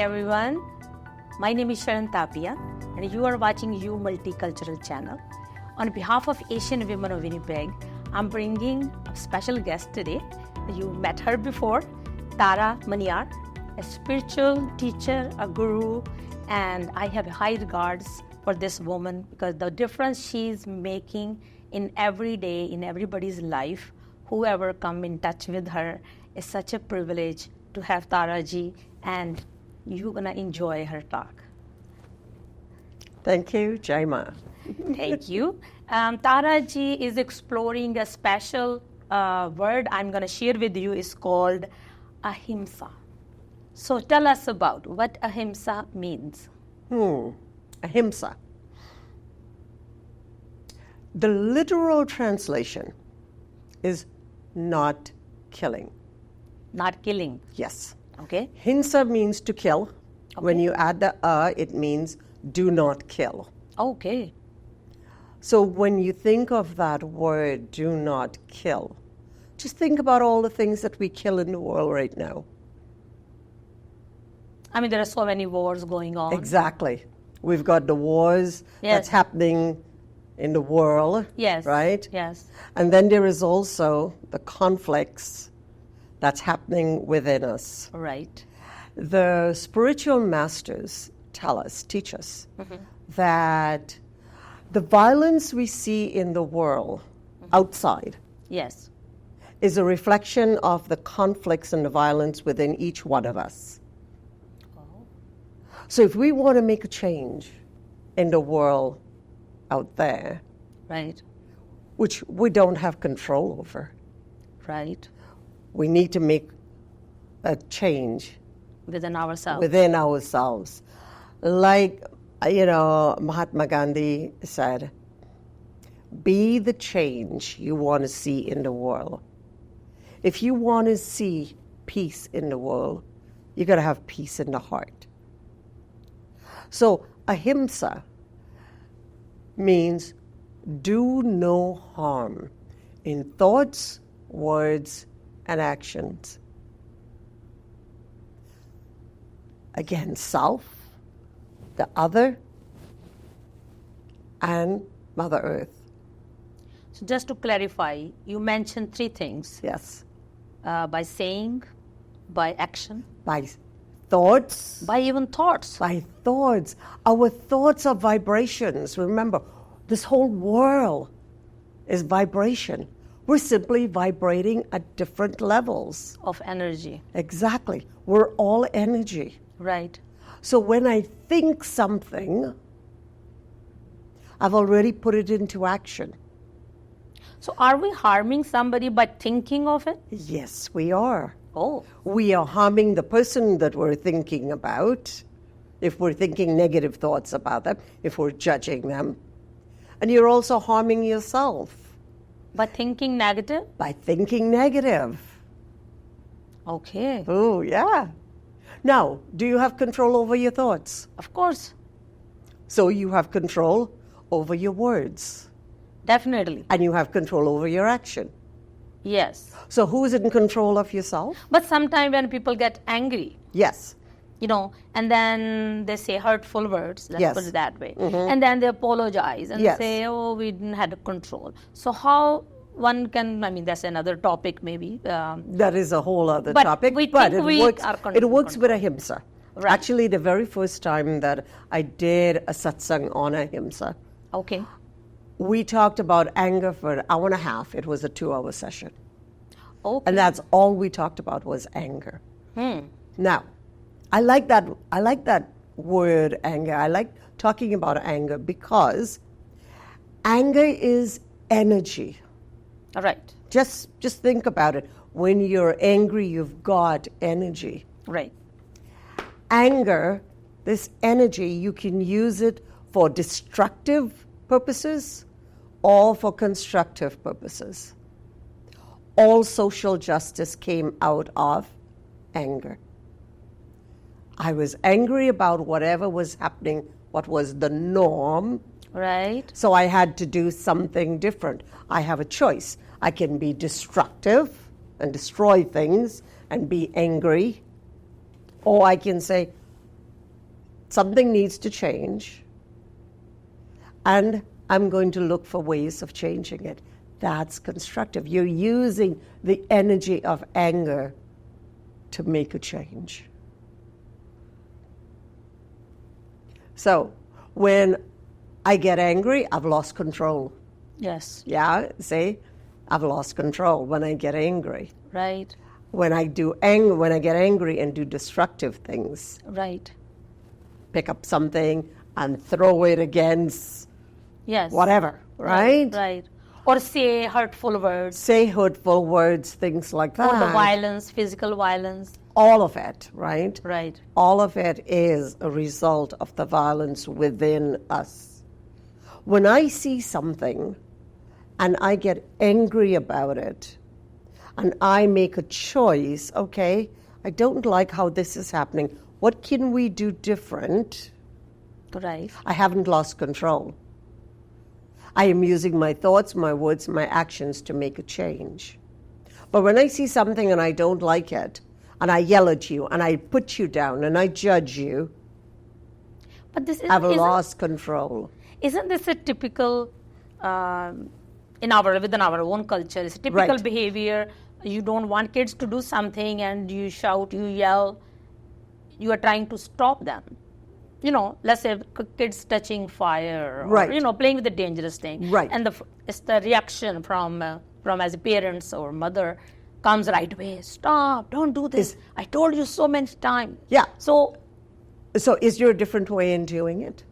everyone. My name is Sharan Tapia and you are watching You Multicultural channel. On behalf of Asian Women of Winnipeg, I'm bringing a special guest today. You met her before, Tara Maa, a spiritual teacher, a guru, and I have high regards for this woman because the difference she's making in every day, in everybody's life, whoever come in touch with her, is such a privilege to have Tara ji, and you're gonna enjoy her talk. Thank you, Jaima. Thank you. Tara ji is exploring a special word I'm gonna share with you. Is called ahimsa. So tell us about what ahimsa means. Ahimsa. The literal translation is not killing. Not killing. Yes. Okay. Hinsa means to kill. Okay. When you add the it means do not kill. Okay. So when you think of that word, do not kill, just think about all the things that we kill in the world right now. I mean, there are so many wars going on. Exactly. We've got the wars that's happening in the world. Yes. Right? Yes. And then there is also the conflicts that's happening within us. Right. The spiritual masters teach us that the violence we see in the world outside Yes. is a reflection of the conflicts and the violence within each one of us. So if we want to make a change in the world out there, Right. which we don't have control over, Right. we need to make a change Within ourselves. within ourselves. Like, Mahatma Gandhi said, be the change you want to see in the world. If you want to see peace in the world, you got to have peace in the heart. So ahimsa means do no harm in thoughts, words, and actions. Again, self, the other, and Mother Earth. So just to clarify, you mentioned three things. Yes. By saying, by action, By thoughts. by even thoughts. By thoughts. Our thoughts are vibrations. Remember, this whole world is vibration. We're simply vibrating at different levels. Of energy. Exactly. We're all energy. Right. So when I think something, I've already put it into action. So are we harming somebody by thinking of it? Yes, we are. Oh. We are harming the person that we're thinking about, if we're thinking negative thoughts about them, if we're judging them. And you're also harming yourself. By thinking negative? By thinking negative. Okay. Oh, yeah. Now, do you have control over your thoughts? Of course. So you have control over your words. Definitely. And you have control over your action. Yes. So who's in control of yourself? But sometimes when people get angry, Yes. And then they say hurtful words, let's Yes. put it that way. And then they apologize and Yes. say, oh, we didn't have control. So how one can, that's another topic maybe. That is a whole other But topic. we but think it we works, are it works with ahimsa. Right. Actually, the very first time that I did a satsang on ahimsa, Okay. we talked about anger for an hour and a half. It was a 2-hour session. Okay. And that's all we talked about was anger. Now, I like that word anger. I like talking about anger because anger is energy. All right. Just think about it. When you're angry, you've got energy. Right. Anger, this energy, you can use it for destructive purposes or for constructive purposes. All social justice came out of anger. I was angry about whatever was happening, what was the norm. Right. So I had to do something different. I have a choice. I can be destructive and destroy things and be angry, or I can say, something needs to change, and I'm going to look for ways of changing it. That's constructive. You're using the energy of anger to make a change. So when I get angry, I've lost control. Yes. Yeah, see? I've lost control when I get angry. Right. When I get angry and do destructive things, Right. pick up something and throw it against Yes. whatever, right? Right. Or say hurtful words. Say hurtful words, things like that. Or the violence, physical violence. All of it, right? Right. All of it is a result of the violence within us. When I see something and I get angry about it and I make a choice, okay, I don't like how this is happening. What can we do different? Right. I haven't lost control. I am using my thoughts, my words, my actions to make a change. But when I see something and I don't like it, and I yell at you, and I put you down, and I judge you, But this is, I've lost control. Isn't this a typical, within our own culture, it's a typical Right. behavior. You don't want kids to do something and you shout, you yell, you are trying to stop them. You know, let's say kids touching fire, or, Right. you know, playing with a dangerous thing. Right. And it's the reaction from as a parents or mother comes right away. Stop, don't do this. I told you so many times. Yeah. So So is there a different way in doing it?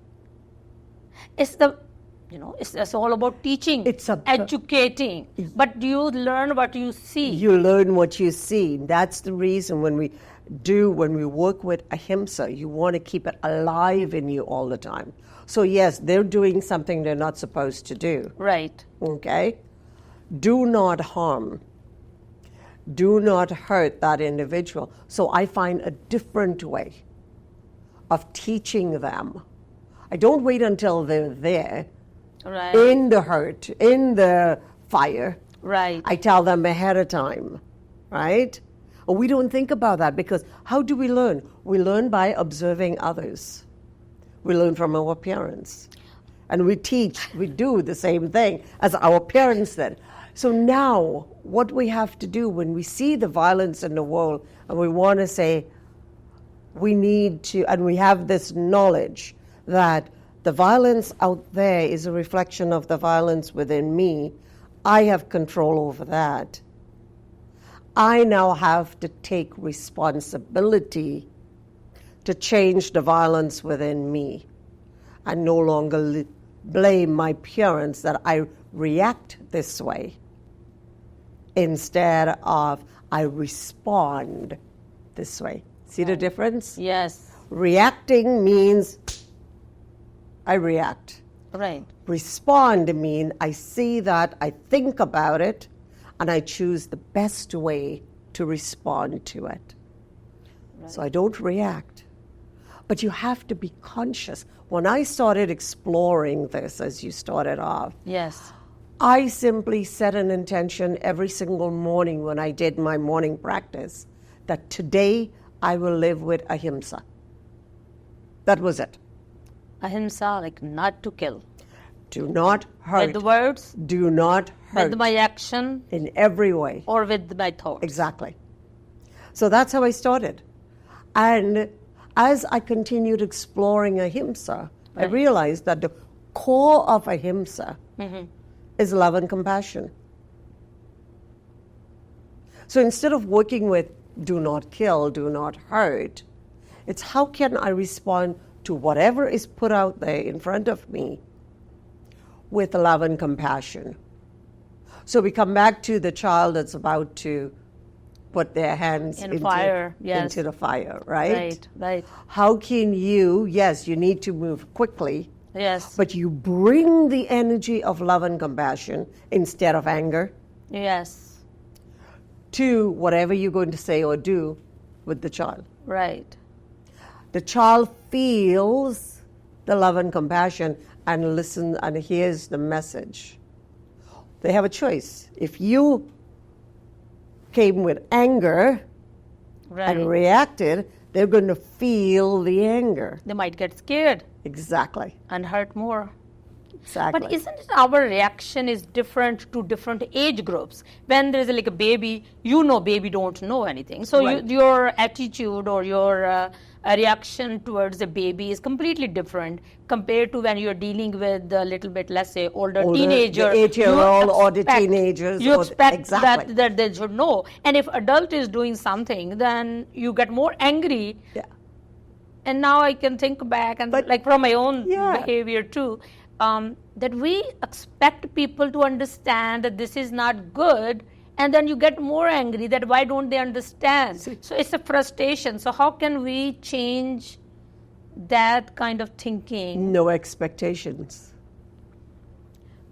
it's all about teaching, educating. But do you learn what you see? You learn what you see. That's the reason when we work with ahimsa, you want to keep it alive in you all the time. So yes, they're doing something they're not supposed to do. Right. Okay? Do not harm. Do not hurt that individual. So I find a different way of teaching them. I don't wait until they're there, Right. in the hurt, in the fire. Right. I tell them ahead of time, right? We don't think about that because how do we learn? We learn by observing others. We learn from our parents. And we do the same thing as our parents did. So now, what we have to do when we see the violence in the world and we want to say, we need to, and we have this knowledge that the violence out there is a reflection of the violence within me. I have control over that. I now have to take responsibility to change the violence within me and no longer blame my parents that I react this way. Instead of I respond this way. See the difference? Yes. Reacting means I react. Right. Respond means I see that, I think about it, and I choose the best way to respond to it. Right. So I don't react. But you have to be conscious. When I started exploring this, as you started off, Yes. I simply set an intention every single morning when I did my morning practice that today I will live with ahimsa. That was it. Ahimsa, like not to kill. Do not hurt. With the words, Do not hurt. with my action, In every way. or with my thoughts. Exactly. So that's how I started. And as I continued exploring ahimsa, I Right. realized that the core of ahimsa is love and compassion. So instead of working with do not kill, do not hurt, it's how can I respond to whatever is put out there in front of me with love and compassion. So we come back to the child that's about to put their hands In fire, yes. into the fire, right? Right, right. How can you need to move quickly, Yes. but you bring the energy of love and compassion instead of anger Yes. to whatever you're going to say or do with the child. Right. The child feels the love and compassion and listens and hears the message. They have a choice. If you came with anger Right. and reacted, They're going to feel the anger. They might get scared Exactly. and hurt more. Exactly. But isn't it our reaction is different to different age groups? When there's like a baby, baby don't know anything. So Right. your attitude or your reaction towards a baby is completely different compared to when you're dealing with a little bit, let's say, older teenager. The 8-year-old or the expect- teenagers. You or expect exactly. that they should know. And if adult is doing something, then you get more angry. Yeah. And now I can think back and But- like from my own Yeah. behavior too, that we expect people to understand that this is not good, and then you get more angry that why don't they understand? So it's a frustration. So how can we change that kind of thinking? No expectations.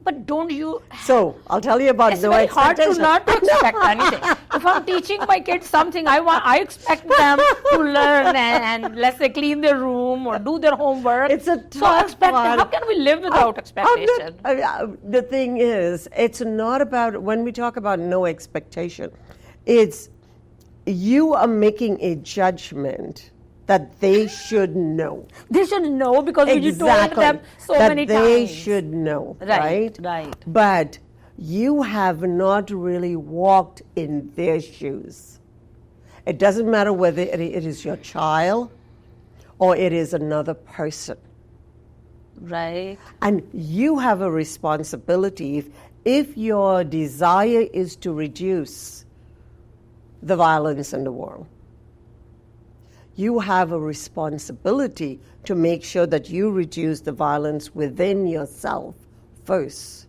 But don't you? So I'll tell you about It's no very hard to expectations. not to expect anything. If I'm teaching my kids something, I expect them to learn and let's say clean their room or do their homework. It's a so I tough expect. one. How can we live without expectation? The thing is, it's not about, when we talk about no expectation, it's you are making a judgment that they should know. They should know because you told them so that many they times. should know, Right, right? right. But you have not really walked in their shoes. It doesn't matter whether it is your child or it is another person. Right. And you have a responsibility. If your desire is to reduce the violence in the world, you have a responsibility to make sure that you reduce the violence within yourself first.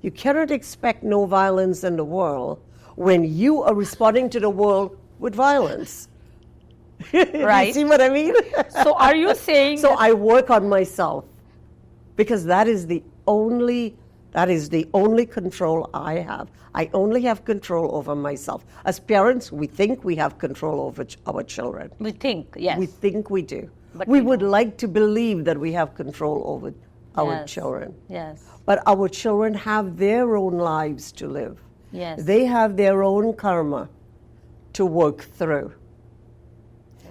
You cannot expect no violence in the world when you are responding to the world with violence. Right. You see what I mean? So are you saying So that- I work on myself because that is the only control I have. I only have control over myself. As parents, we think we have control over our children. we think, yes. We think we do. But we we would like to believe that we have control over our Yes. children. Yes. But our children have their own lives to live. Yes. They have their own karma to work through.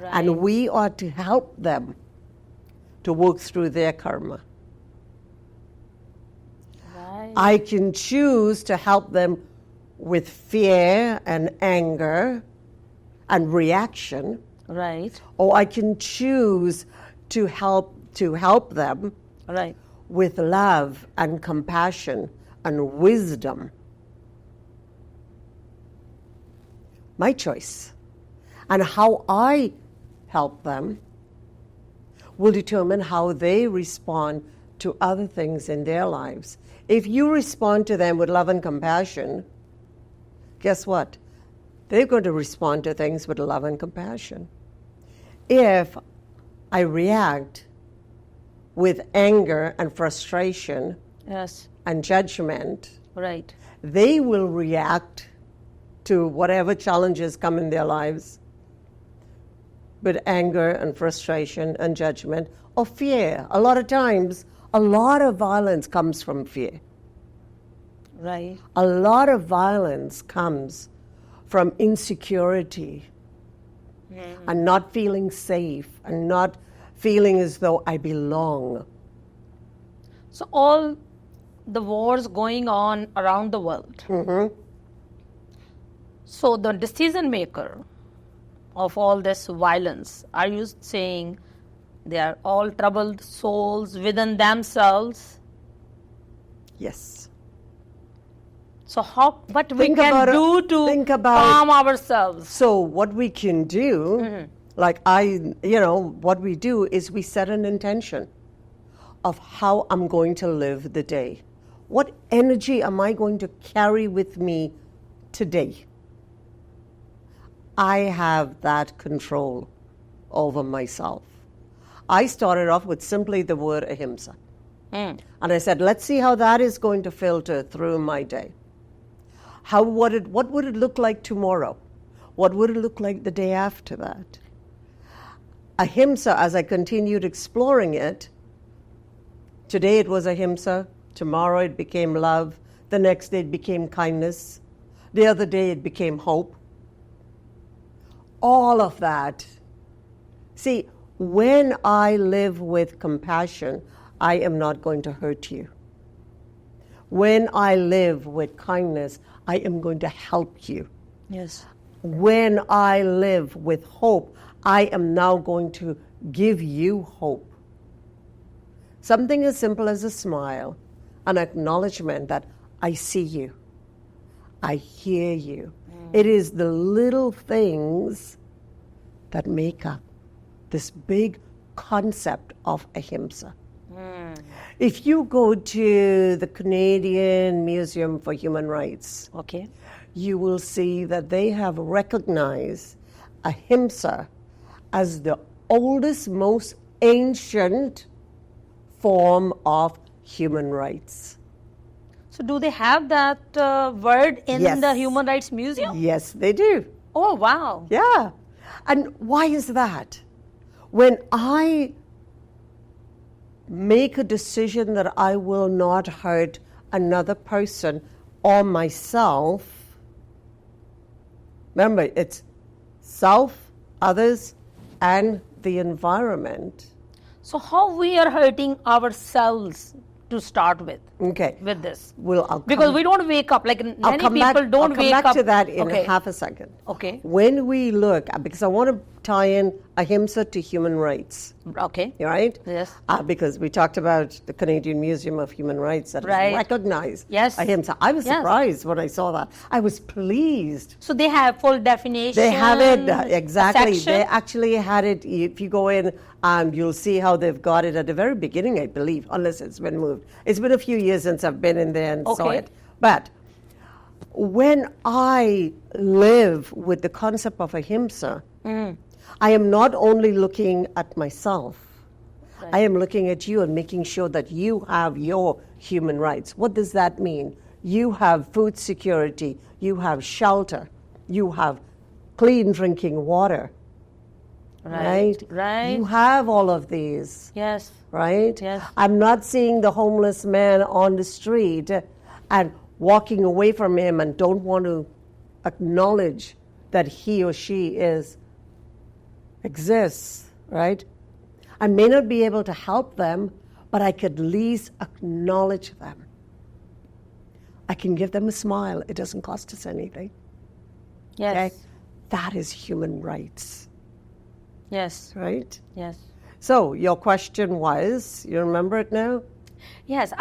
Right. And we are to help them to work through their karma. Right. I can choose to help them with fear and anger and reaction, Right. or I can choose to help them Right. with love and compassion and wisdom. My choice. And how I help them will determine how they respond to other things in their lives. If you respond to them with love and compassion, guess what? They're going to respond to things with love and compassion. If I react with anger and frustration Yes. and judgment, Right. they will react to whatever challenges come in their lives with anger and frustration and judgment or fear. A lot of times, a lot of violence comes from fear. Right. A lot of violence comes from insecurity and not feeling safe and not feeling as though I belong. So all the wars going on around the world. Mm-hmm. So the decision maker of all this violence, are you saying they are all troubled souls within themselves? Yes. So what we Think can about it. do to Think about calm ourselves? So what we can do, what we do is we set an intention of how I'm going to live the day. What energy am I going to carry with me today? I have that control over myself. I started off with simply the word ahimsa. And I said, let's see how that is going to filter through my day. What would it look like tomorrow? What would it look like the day after that? Ahimsa, as I continued exploring it, today it was ahimsa, tomorrow it became love, the next day it became kindness, the other day it became hope. All of that See, when I live with compassion, I am not going to hurt you. When I live with kindness, I am going to help you. Yes. When I live with hope, I am now going to give you hope. Something as simple as a smile, an acknowledgement that I see you, I hear you. It is the little things that make up this big concept of ahimsa. If you go to the Canadian Museum for Human Rights, Okay. you will see that they have recognized ahimsa as the oldest, most ancient form of human rights. So do they have that word in Yes. the Human Rights Museum? Yes, they do. Oh, wow. Yeah. And why is that? When I make a decision that I will not hurt another person or myself, remember, it's self, others, and the environment. So how we are hurting ourselves to start with Okay. this? Because We don't wake up, like many I'll come people back, don't I'll come wake back up. to that in Okay. half a second. Okay. When we look, because I want to tie in ahimsa to human rights, Okay. right? Yes. Because we talked about the Canadian Museum of Human Rights that Right. has recognized Yes. ahimsa. I was Yes. surprised when I saw that. I was pleased. So they have full definition. They have it, exactly. section? They actually had it. If you go in, you'll see how they've got it at the very beginning, I believe, unless it's been moved. It's been a few years since I've been in there and saw Okay. it. But when I live with the concept of ahimsa, I am not only looking at myself, I am looking at you and making sure that you have your human rights. What does that mean? You have food security, you have shelter, you have clean drinking water. Right? Right. You have all of these, Yes. right? Yes. I'm not seeing the homeless man on the street and walking away from him and don't want to acknowledge that he or she exists, right? I may not be able to help them, but I could at least acknowledge them. I can give them a smile. It doesn't cost us anything. Yes. Okay? That is human rights, Yes. right? Yes. So your question was, you remember it now? Yes.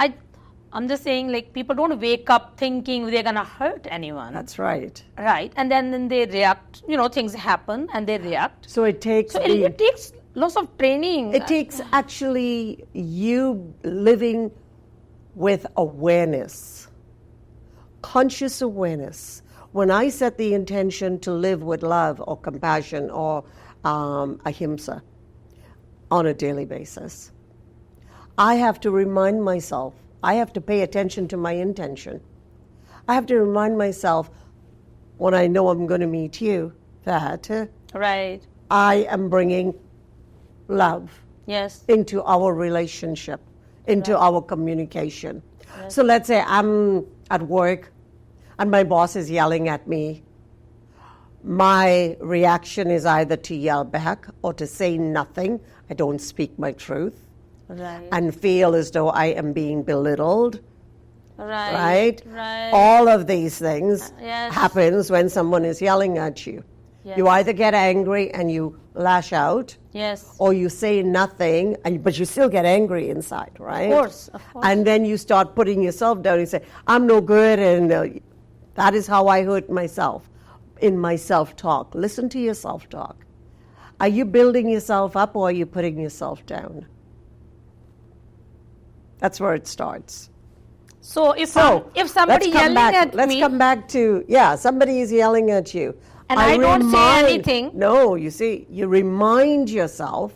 I'm just saying, like, people don't wake up thinking they're gonna hurt anyone. That's right. Right. And then they react. Things happen and they react. So it takes So it takes lots of training. it takes actually you living with awareness, conscious awareness. When I set the intention to live with love or compassion or ahimsa on a daily basis, I have to remind myself, I have to pay attention to my intention. I have to remind myself when I know I'm going to meet you that Right. I am bringing love Yes. into our relationship, into our communication. So let's say I'm at work and my boss is yelling at me. My reaction is either to yell back or to say nothing. I don't speak my truth Right. and feel as though I am being belittled. Right. Right? All of these things Yes. happens when someone is yelling at you. Yes. You either get angry and you lash out, Yes. or you say nothing, but you still get angry inside, right? Of course. And then you start putting yourself down and say, I'm no good, and that is how I hurt myself in my self-talk. Listen to your self-talk. Are you building yourself up or are you putting yourself down? That's where it starts. So if somebody yelling at let's me, come back to, somebody is yelling at you. And I don't say anything. No, you see, you remind yourself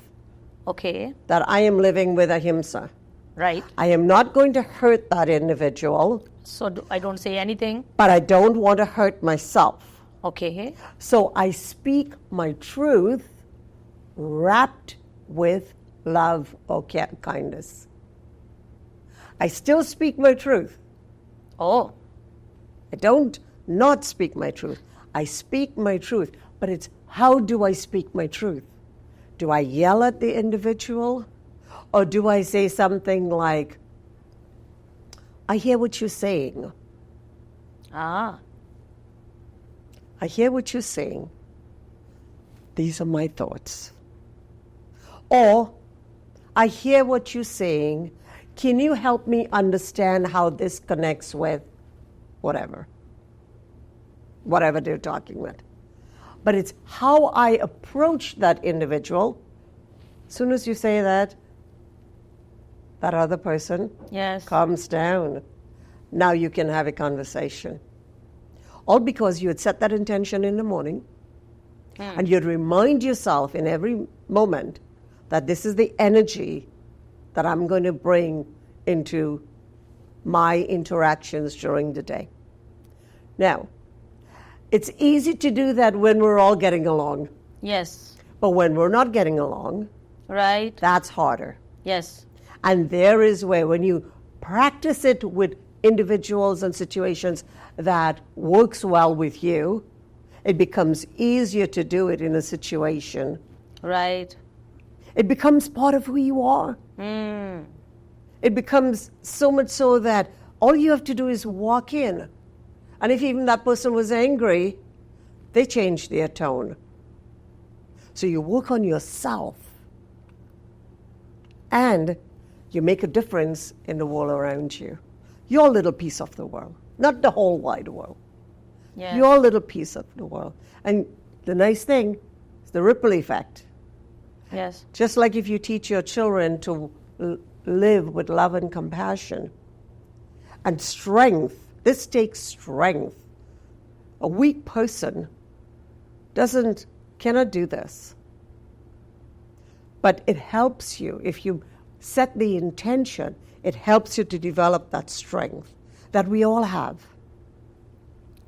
okay, that I am living with ahimsa. right. I am not going to hurt that individual, So I don't say anything. but I don't want to hurt myself. Okay. So I speak my truth wrapped with love or kindness. I still speak my truth. Oh, I don't not speak my truth. I speak my truth, but it's how do I speak my truth? Do I yell at the individual? Or do I say something like, I hear what you're saying. Ah. I hear what you're saying. These are my thoughts. Or, I hear what you're saying. Can you help me understand how this connects with whatever? Whatever they're talking with. But it's how I approach that individual. As soon as you say that, that other person calms down. Now you can have a conversation. All because you had set that intention in the morning, and you'd remind yourself in every moment that this is the energy that I'm going to bring into my interactions during the day. Now, it's easy to do that when we're all getting along. Yes. But when we're not getting along, right, that's harder. Yes. And there is where, when you practice it with individuals and situations that works well with you, it becomes easier to do it in a situation. Right. It becomes part of who you are. It becomes so much so that all you have to do is walk in. And if even that person was angry, they change their tone. So you work on yourself. And you make a difference in the world around you. Your little piece of the world, not the whole wide world. Yes. Your little piece of the world. And the nice thing is the ripple effect. Yes. Just like if you teach your children to live with love and compassion and strength. This takes strength. A weak person cannot do this. But it helps you. If you set the intention, it helps you to develop that strength that we all have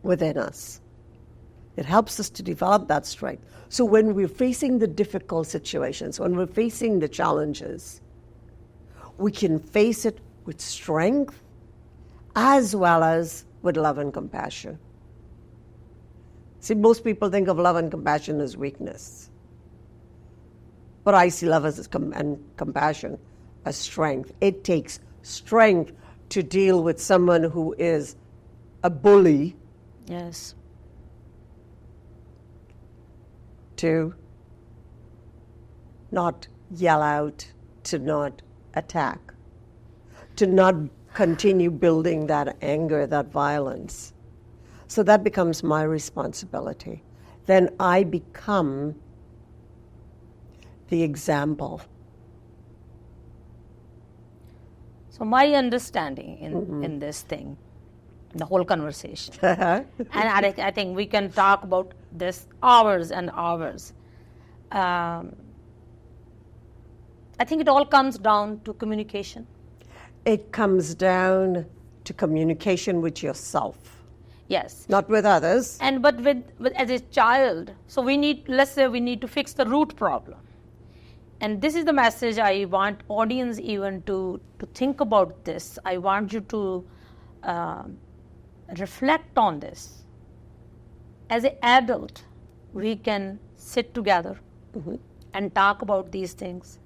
within us. It helps us to develop that strength. So when we're facing the difficult situations, when we're facing the challenges, we can face it with strength as well as with love and compassion. See, most people think of love and compassion as weakness. But I see love and compassion as strength. It takes strength to deal with someone who is a bully. Yes. To not yell out, to not attack, to not continue building that anger, that violence. So that becomes my responsibility. Then I become the example. So my understanding in this thing, the whole conversation, and I think we can talk about this hours and hours. I think it all comes down to communication. It comes down to communication with yourself. Yes. Not with others. And but with as a child, so let's say we need to fix the root problem. And this is the message I want audience even to think about this. I want you to reflect on this. As an adult, we can sit together and talk about these things.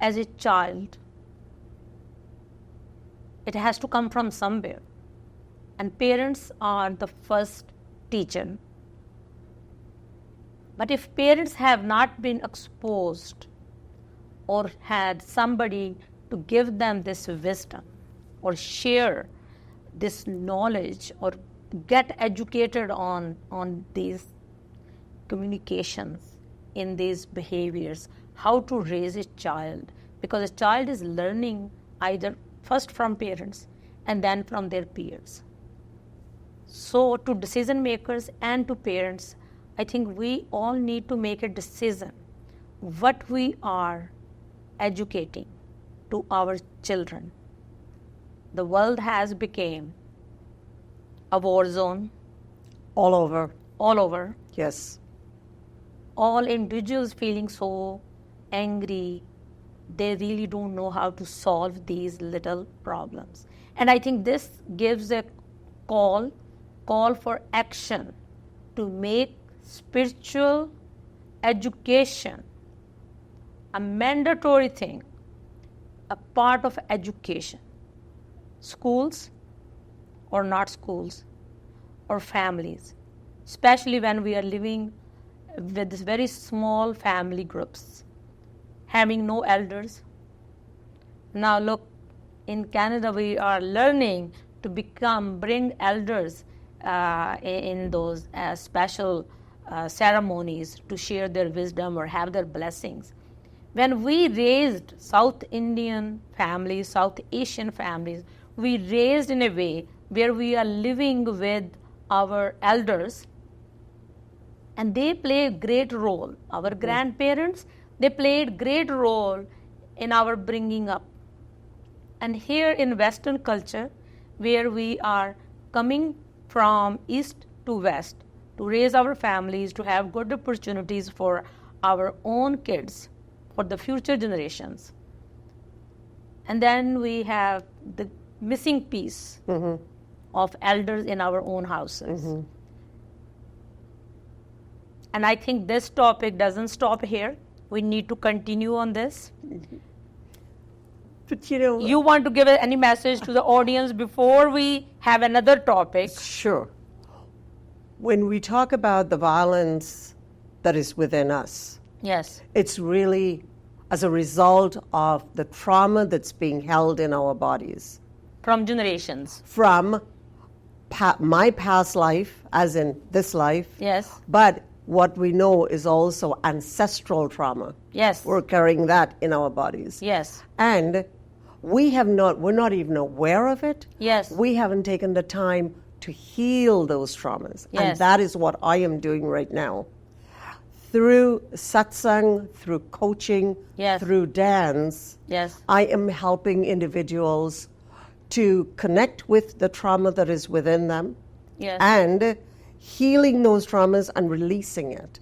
As a child, it has to come from somewhere. And parents are the first teacher. But if parents have not been exposed or had somebody to give them this wisdom or share this knowledge or get educated on these communications, in these behaviors, how to raise a child, because a child is learning either first from parents and then from their peers. So to decision makers and to parents, I think we all need to make a decision what we are educating to our children. The world has become a war zone. All over. All over. Yes. All individuals feeling so angry, they really don't know how to solve these little problems. And I think this gives a call for action to make spiritual education a mandatory thing, a part of education. Schools or not schools, or families, especially when we are living with this very small family groups, having no elders. Now look, in Canada we are learning to bring elders in those special ceremonies to share their wisdom or have their blessings. When we raised South Indian families, South Asian families, we raised in a way where we are living with our elders, and they play a great role. Our grandparents, they played great role in our bringing up. And here in Western culture, where we are coming from east to west to raise our families, to have good opportunities for our own kids, for the future generations. And then we have the missing piece of elders in our own houses. And I think this topic doesn't stop here. We need to continue on this. But you know, you want to give any message to the audience before we have another topic? Sure. When we talk about the violence that is within us, yes, it's really as a result of the trauma that's being held in our bodies. From generations. From my past life, as in this life. Yes. But what we know is also ancestral trauma. Yes. We're carrying that in our bodies. Yes. And we're not even aware of it. Yes. We haven't taken the time to heal those traumas. Yes. And that is what I am doing right now. Through satsang, through coaching, yes, through dance, yes, I am helping individuals to connect with the trauma that is within them, yes, and healing those traumas and releasing it.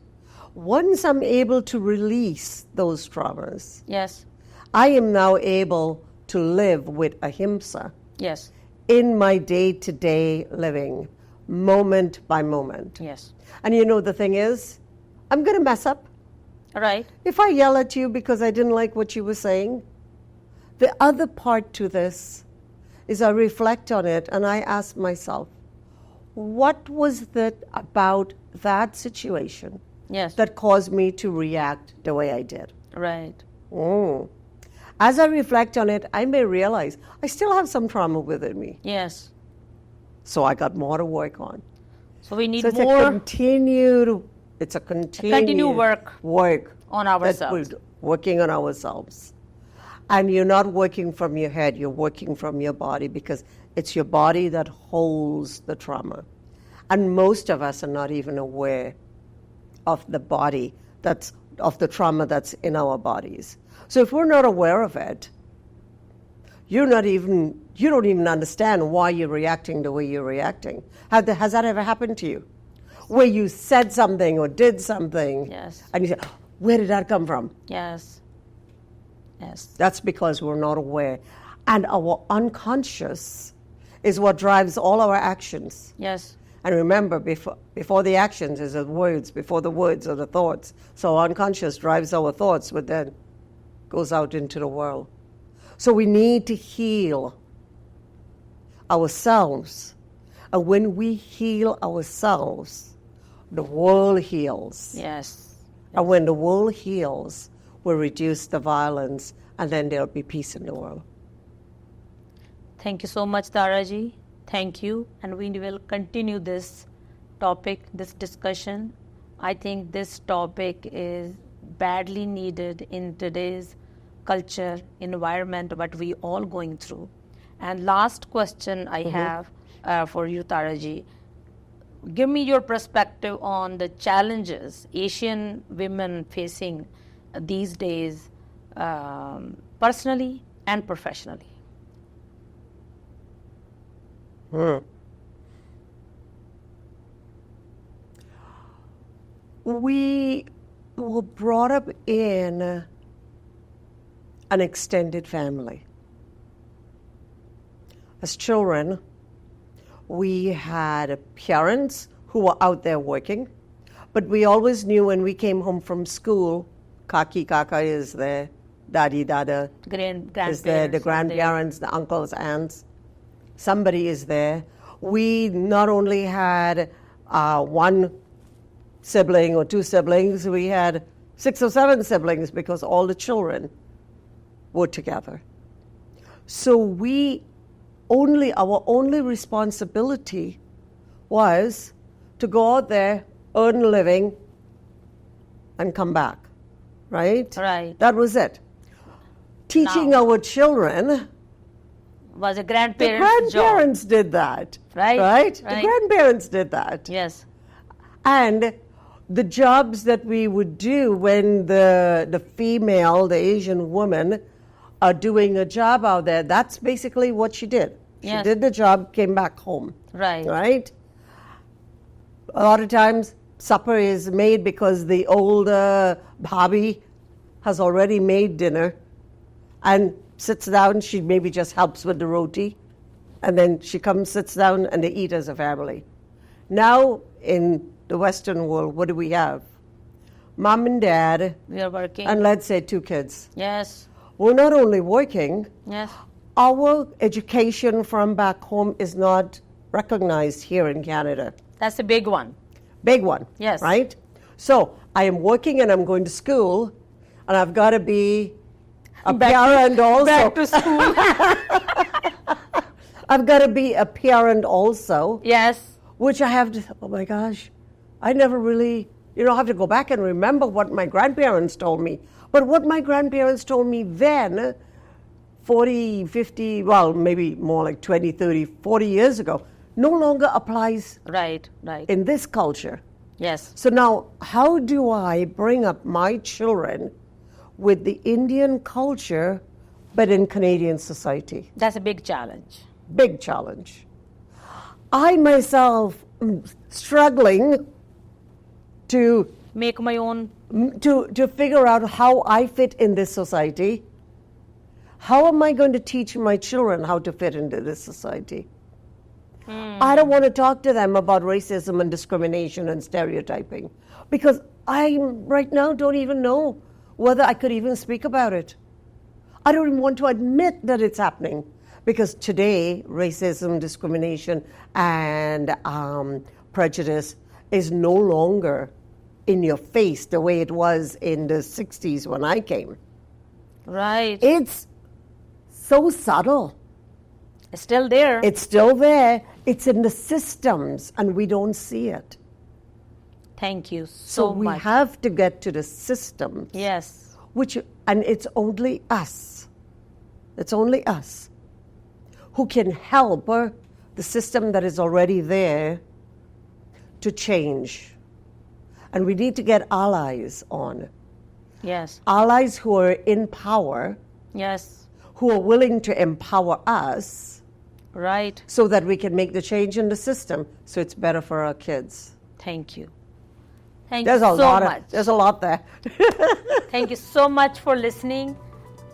Once I'm able to release those traumas, yes, I am now able to live with ahimsa, yes, in my day-to-day living, moment by moment. Yes. And you know, the thing is, I'm going to mess up. Right. If I yell at you because I didn't like what you were saying, the other part to this is I reflect on it and I ask myself, what was it about that situation, yes, that caused me to react the way I did? Right. As I reflect on it, I may realize I still have some trauma within me. Yes. So I got more to work on. So we need So it's more. a continued work on ourselves. That we're working on ourselves. And you're not working from your head, you're working from your body, because it's your body that holds the trauma. And most of us are not even aware of the body of the trauma that's in our bodies. So if we're not aware of it, you don't even understand why you're reacting the way you're reacting. Has that ever happened to you? Where you said something or did something, yes, and you say, where did that come from? Yes. Yes. That's because we're not aware. And our unconscious is what drives all our actions. Yes. And remember, before the actions is the words, before the words are the thoughts. So unconscious drives our thoughts, but then goes out into the world. So we need to heal ourselves. And when we heal ourselves, the world heals. Yes. And when the world heals, we'll reduce the violence, and then there'll be peace in the world. Thank you so much, Taraji. Thank you. And we will continue this topic, this discussion. I think this topic is badly needed in today's culture, environment, what we all going through. And last question I have for you, Taraji. Give me your perspective on the challenges Asian women facing these days, personally and professionally. We were brought up in an extended family. As children, we had parents who were out there working, but we always knew when we came home from school, Kaki Kaka is there, Dadi Dada grandparents is there, the are grandparents, the uncles, aunts. Somebody is there. We not only had one sibling or two siblings, we had 6 or 7 siblings because all the children were together. So our only responsibility was to go out there, earn a living, and come back, right? Right. That was it. Teaching our children, was a the grandparents' grandparents did that, Right, right? right. The grandparents did that. job. Yes. And the jobs that we would do when the female, the Asian woman, are doing a job out there, that's basically what she did. She Yes. did the job, came back home. Right. Right? A lot of times, supper is made because the older bhabhi has already made dinner and sits down. She maybe just helps with the roti. And then she comes, sits down, and they eat as a family. Now, in the Western world, what do we have? Mom and dad, We are working. and let's say 2 kids. Yes. We're not only working, Yes. our education from back home is not recognized here in Canada. That's a big one. Big one. Yes. Right? So I am working and I'm going to school, and I've got to be a parent also. Back to school. I've got to be a parent also, Yes. which I have to, oh my gosh, I never really, have to go back and remember what my grandparents told me. But what my grandparents told me then, 40, 50, well, maybe more like 20, 30, 40 years ago, no longer applies Right. Right. in this culture. Yes. So now, how do I bring up my children with the Indian culture, but in Canadian society? That's a big challenge. Big challenge. I myself am struggling to Make my own. to figure out how I fit in this society. How am I going to teach my children how to fit into this society? I don't want to talk to them about racism and discrimination and stereotyping because I right now don't even know whether I could even speak about it. I don't even want to admit that it's happening because today racism, discrimination, and prejudice is no longer in your face the way it was in the 60s when I came. Right. It's so subtle. It's still there. It's still there. It's in the systems, and we don't see it. Thank you So so we much. have to get to the systems, Yes. and it's only us. It's only us who can help the system that is already there to change. And we need to get allies on. Yes. Allies who are in power, Yes. who are willing to empower us Right. so that we can make the change in the system so it's better for our kids. Thank you. Thank There's you a so lot much. there's a lot there. Thank you so much for listening.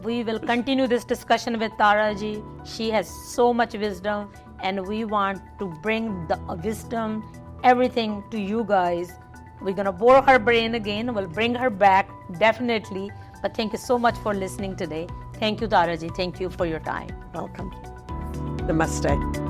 We will continue this discussion with Tara ji. She has so much wisdom, and we want to bring the wisdom, everything to you guys. We're going to bore her brain again. We'll bring her back, definitely. But thank you so much for listening today. Thank you, Tara ji. Thank you for your time. Welcome. Namaste.